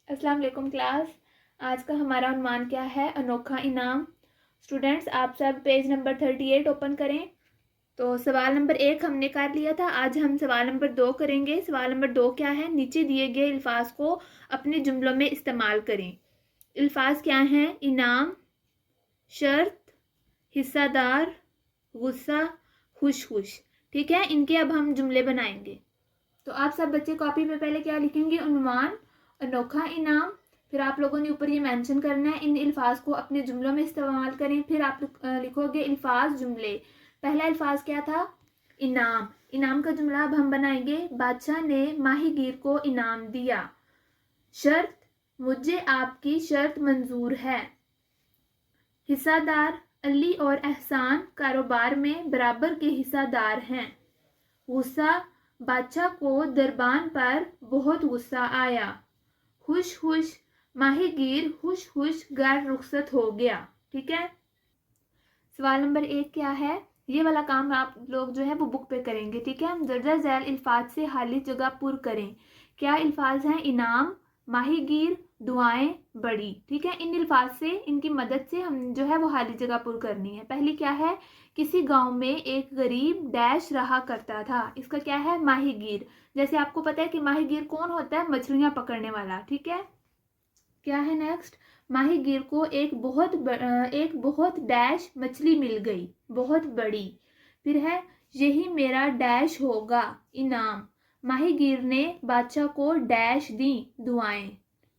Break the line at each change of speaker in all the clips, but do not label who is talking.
अस्सलाम वालेकुम क्लास। आज का हमारा उन्वान क्या है? अनोखा इनाम। स्टूडेंट्स, आप सब पेज नंबर 38 ओपन करें। तो सवाल नंबर 1 हमने कर लिया था, आज हम सवाल नंबर 2 करेंगे। सवाल नंबर 2 क्या है? नीचे दिए गए अल्फाज को अपने जुमलों में इस्तेमाल करें। अल्फाज क्या हैं? इनाम, शर्त, हिस्सादार, गुस्सा, खुश खुश। ठीक है, इनके अब हम जुमले बनाएंगे। तो आप सब बच्चे कॉपी पे पहले क्या लिखेंगे? उन्वान, अनोखा इनाम। फिर आप लोगों ने ऊपर ये मेंशन करना है, इन अल्फाज को अपने जुमलों में इस्तेमाल करें। फिर आप लिखोगे अल्फाज जुमले। पहला अल्फाज क्या था? इनाम। इनाम का जुमला अब हम बनाएंगे। बादशाह ने माहीगीर को इनाम दिया। शर्त, मुझे आपकी शर्त मंजूर है। हिस्सादार, अली और एहसान कारोबार में बराबर के हिस्सादार हैं। गुस्सा, बादशाह को दरबान पर बहुत गुस्सा आया। खुश खुश, माहीगीर खुश खुश घर रुखसत हो गया। ठीक है। सवाल नंबर 1 क्या है? ये वाला काम आप लोग जो है वो बुक पे करेंगे। ठीक है। दर्जा झैल अल्फाज से खाली जगह पुर करें। क्या अल्फाज हैं? इनाम, माहीगीर, दुआएं, बड़ी। ठीक है। इन अल्फाज से, इनकी मदद से हम जो है वो खाली जगह पुर करनी है। पहली क्या है? किसी गांव में एक गरीब डैश रहा करता था। इसका क्या है? माहीगीर। जैसे आपको पता है कि माहीगीर कौन होता है? मछलियां पकड़ने वाला। ठीक है। क्या है नेक्स्ट? माहीगीर को एक बहुत डैश मछली मिल गई, बहुत बड़ी। फिर है, यही मेरा डैश होगा, इनाम। माहीगीर ने बादशाह को डैश दी, दुआएं।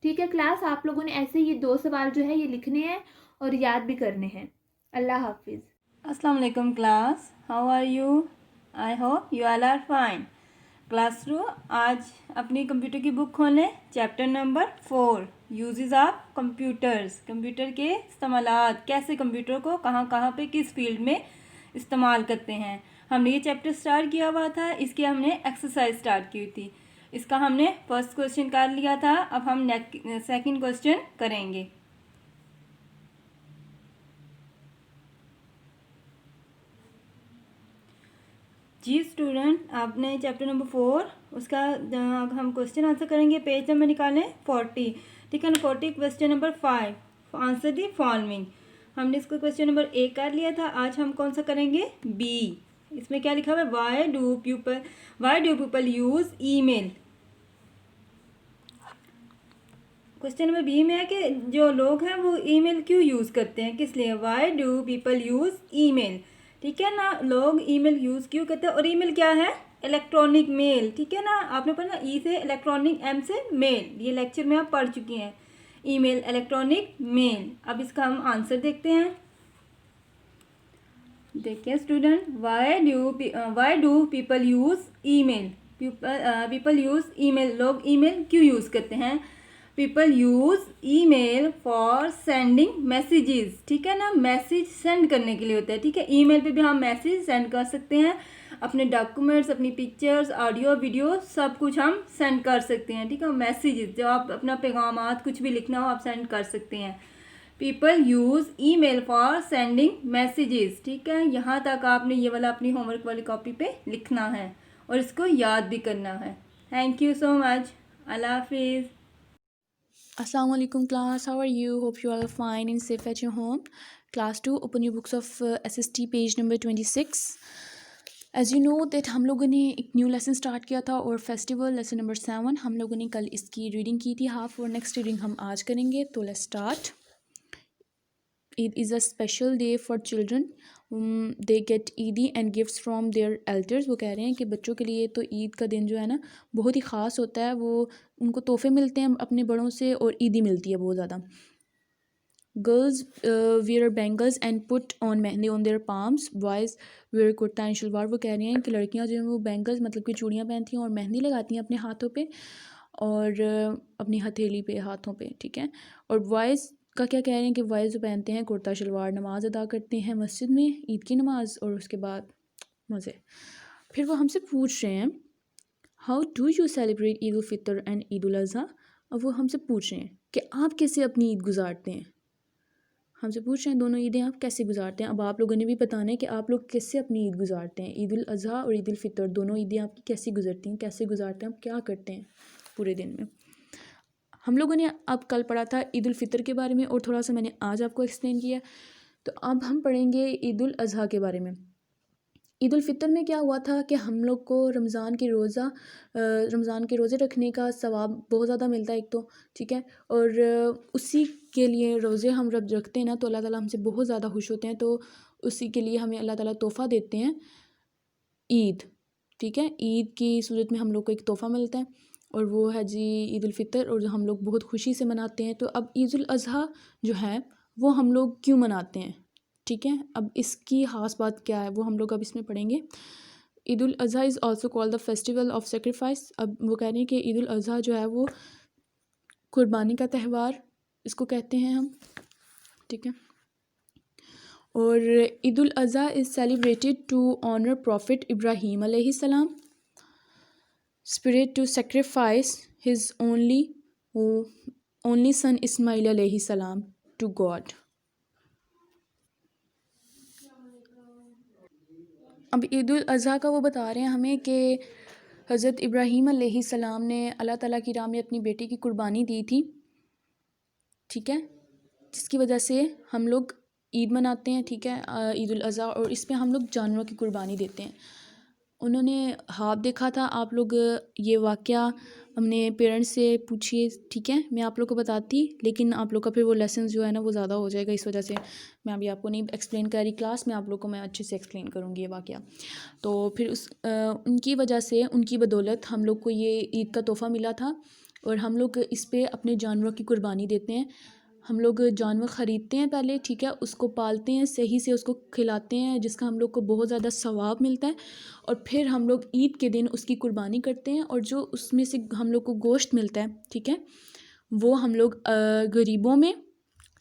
ठीक है क्लास, आप लोगों ने ऐसे ये 2 सवाल जो है ये लिखने हैं और याद भी करने हैं। अल्लाह हाफिज।
अस्सलाम वालेकुम class, how are you? I hope you all are fine. Class two, आज अपनी कंप्यूटर की बुक खोलें। Chapter number 4, uses of computers. Computer के इस्तेमालात, कैसे कंप्यूटर को कहाँ कहाँ पे किस फील्ड में इस्तेमाल करते हैं। हमने ये चैप्टर स्टार्ट किया हुआ था, इसकी हमने एक्सरसाइज स्टार्ट की हुई थी। इसका हमने फर्स्ट क्वेश्चन कर लिया था, अब हम सेकंड क्वेश्चन करेंगे। जी स्टूडेंट, आपने चैप्टर नंबर 4 उसका हम क्वेश्चन आंसर करेंगे। पेज नंबर निकालें 40। ठीक है ना। 40 question number 5, answer the following. हमने इसको क्वेश्चन नंबर A कर लिया था, आज हम कौन सा करेंगे? B। इसमें क्या लिखा हुआ है? Y do people use email. Question number B में है कि जो लोग हैं वो ईमेल क्यों यूज़ करते हैं, किस लिए? Y do people use email. ठीक है ना, लोग ईमेल यूज़ क्यों करते हैं। और ईमेल क्या है? Electronic mail. ठीक है ना, आपने पढ़ा ना, ई से इलेक्ट्रॉनिक, एम से मेल, ये लेक्चर में आप पढ़ चुकी हैं। Email, electronic mail. अब इसका हम आंसर देखते हैं। देखिए student, why do people use email. People use email, लोग ईमेल क्यों यूज़ करते हैं? People use email for sending messages. ठीक है ना, मैसेज सेंड करने के लिए होता है। ठीक है, ईमेल पे भी हम मैसेज सेंड कर सकते हैं, अपने डॉक्यूमेंट्स, अपनी पिक्चर्स, ऑडियो, वीडियो, सब कुछ हम सेंड कर सकते हैं। ठीक है, मैसेजेस, जब आप अपना पैगामात कुछ भी लिखना हो आप सेंड कर सकते हैं। People use email for sending messages. ठीक है, यहाँ तक आपने ये वाला अपनी होमवर्क वाली कॉपी पे लिखना है और इसको याद भी करना है। Thank you so much. अल्लाह हाफिज़।
Assalamu alaikum class, how are you? Hope you all are fine and safe at your home. Class 2, open your books of SST page number 26. As you know that हम लोगों ने एक new lesson start किया था और festival lesson number 7 हम लोगों ने कल इसकी रीडिंग की थी हाफ, और नेक्स्ट रीडिंग हम आज करेंगे। तो let's start. Eid is a special day for children. They get ईदी and gifts from their elders. वो कह रहे हैं कि बच्चों के लिए तो ईद का दिन जो है ना बहुत ही ख़ास होता है। वो उनको तोहफे मिलते हैं अपने बड़ों से और ईदी मिलती है बहुत ज़्यादा। Girls wear bangles and put on mehndi on their palms. Boys wear kurta and shalwar. वो कह रहे हैं कि लड़कियां जो हैं वो बैंगल्स मतलब कि चूड़ियाँ पहनती हैं और मेहंदी लगाती हैं अपने हाथों पे और अपनी हथेली पे, हाथों पे। ठीक है। और बॉयज़ का क्या कह रहे हैं कि बॉयज़ जो पहनते हैं कुर्ता शलवार, नमाज़ अदा करते हैं मस्जिद में ईद की नमाज़ और उसके बाद मज़े। फिर वो हमसे पूछ रहे हैं how do you celebrate Eid ul Fitr and Eid ul Adha. अब वो हमसे पूछ रहे हैं कि आप कैसे अपनी ईद गुजारते हैं। हमसे पूछ रहे हैं दोनों ईदें आप कैसे गुजारते हैं। अब आप लोगों ने भी बताना है कि आप लोग कैसे अपनी ईद गुजारते हैं। ईद उल अज़हा और ईद उल फ़ितर दोनों ईदें आपकी कैसी गुजरती हैं, कैसे गुजारते हैं, आप क्या करते हैं पूरे दिन में। ہم لوگوں نے اب کل پڑھا تھا عید الفطر کے بارے میں اور تھوڑا سا میں نے آج آپ کو ایکسپلین کیا. تو اب ہم پڑھیں گے عید الاضحیٰ کے بارے میں. عید الفطر میں کیا ہوا تھا کہ ہم لوگ کو رمضان کے روزے رکھنے کا ثواب بہت زیادہ ملتا ہے ایک تو، ٹھیک ہے، اور اسی کے لیے روزے ہم رب رکھتے ہیں نا تو اللہ تعالیٰ ہم سے بہت زیادہ خوش ہوتے ہیں. تو اسی کے لیے ہمیں اللہ تعالیٰ تحفہ دیتے ہیں عید، ٹھیک ہے. عید کی صورت میں ہم لوگ کو ایک تحفہ ملتا ہے اور وہ ہے جی عید الفطر، اور ہم لوگ بہت خوشی سے مناتے ہیں. تو اب عید الاضحیٰ جو ہے وہ ہم لوگ کیوں مناتے ہیں، ٹھیک ہے. اب اس کی خاص بات کیا ہے وہ ہم لوگ اب اس میں پڑھیں گے. Eid al Adha is also call the festival of sacrifice. اب وہ کہہ رہے ہیں کہ عید الاضحیٰ جو ہے وہ قربانی کا تہوار اس کو کہتے ہیں ہم، ٹھیک ہے. اور Eid al Adha is celebrated to honour prophet Ibrahim علیہ السلام spirit to sacrifice his only son Ismail علیہ السلام ٹو گاڈ. اب عید الاضحیٰ کا وہ بتا رہے ہیں ہمیں کہ حضرت ابراہیم علیہ السلام نے اللہ تعالیٰ کی راہ میں اپنی بیٹی کی قربانی دی تھی، ٹھیک ہے، جس کی وجہ سے ہم لوگ عید مناتے ہیں، ٹھیک ہے، عید الاضحیٰ. اور اس پہ ہم لوگ جانوروں کی قربانی دیتے ہیں. انہوں نے خواب دیکھا تھا. آپ لوگ یہ واقعہ اپنے پیرنٹس سے پوچھیے، ٹھیک ہے. میں آپ لوگ کو بتاتی لیکن آپ لوگ کا پھر وہ لیسنز جو ہے نا وہ زیادہ ہو جائے گا، اس وجہ سے میں ابھی آپ کو نہیں ایکسپلین کر رہی. کلاس میں آپ لوگ کو میں اچھے سے ایکسپلین کروں گی یہ واقعہ. تو پھر ان کی وجہ سے، ان کی بدولت ہم لوگ کو یہ عید کا تحفہ ملا تھا اور ہم لوگ اس پہ اپنے جانوروں کی قربانی دیتے ہیں. ہم لوگ جانور خریدتے ہیں پہلے، ٹھیک ہے، اس کو پالتے ہیں، صحیح سے اس کو کھلاتے ہیں جس کا ہم لوگ کو بہت زیادہ ثواب ملتا ہے. اور پھر ہم لوگ عید کے دن اس کی قربانی کرتے ہیں اور جو اس میں سے ہم لوگ کو گوشت ملتا ہے، ٹھیک ہے، وہ ہم لوگ غریبوں میں،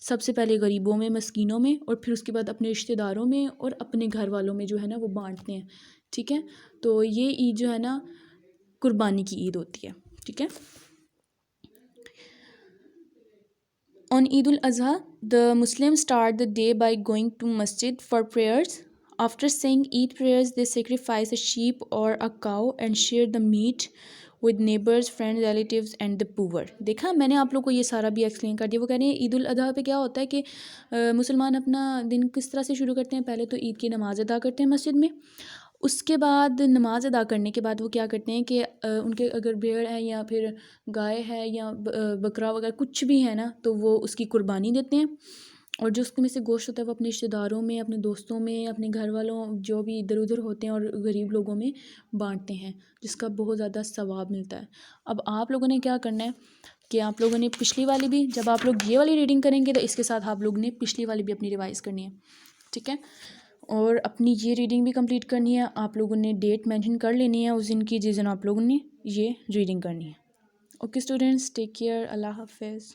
سب سے پہلے غریبوں میں، مسکینوں میں، اور پھر اس کے بعد اپنے رشتہ داروں میں اور اپنے گھر والوں میں جو ہے نا وہ بانٹتے ہیں، ٹھیک ہے. تو یہ عید جو ہے نا قربانی کی عید ہوتی ہے، ٹھیک ہے. On Eid al-Adha, the Muslims start the day by going to masjid for prayers. After saying Eid prayers, they sacrifice a sheep or a cow and share the meat with neighbors, friends, relatives and the poor. دیکھا میں نے آپ لوگ کو یہ سارا بھی explain کر دیا. وہ کہہ رہے ہیں عید الاضحیٰ پہ کیا ہوتا ہے کہ مسلمان اپنا دن کس طرح سے شروع کرتے ہیں. پہلے تو عید کی نماز ادا کرتے ہیں مسجد میں. اس کے بعد نماز ادا کرنے کے بعد وہ کیا کرتے ہیں کہ ان کے اگر بھیڑ ہے یا پھر گائے ہے یا بکرا وغیرہ کچھ بھی ہے نا تو وہ اس کی قربانی دیتے ہیں اور جو اس میں سے گوشت ہوتا ہے وہ اپنے رشتہ داروں میں، اپنے دوستوں میں، اپنے گھر والوں جو بھی ادھر ادھر ہوتے ہیں اور غریب لوگوں میں بانٹتے ہیں جس کا بہت زیادہ ثواب ملتا ہے. اب آپ لوگوں نے کیا کرنا ہے کہ آپ لوگوں نے پچھلی والی بھی، جب آپ لوگ یہ والی ریڈنگ کریں گے تو اس کے ساتھ آپ لوگ نے پچھلی والی بھی اپنی ریوائز کرنی ہے، ٹھیک ہے. اور اپنی یہ ریڈنگ بھی کمپلیٹ کرنی ہے. آپ لوگوں نے ڈیٹ مینشن کر لینی ہے اس دن کی جس دن آپ لوگوں نے یہ ریڈنگ کرنی ہے. اوکے اسٹوڈنٹس، ٹیک کیئر، اللہ حافظ.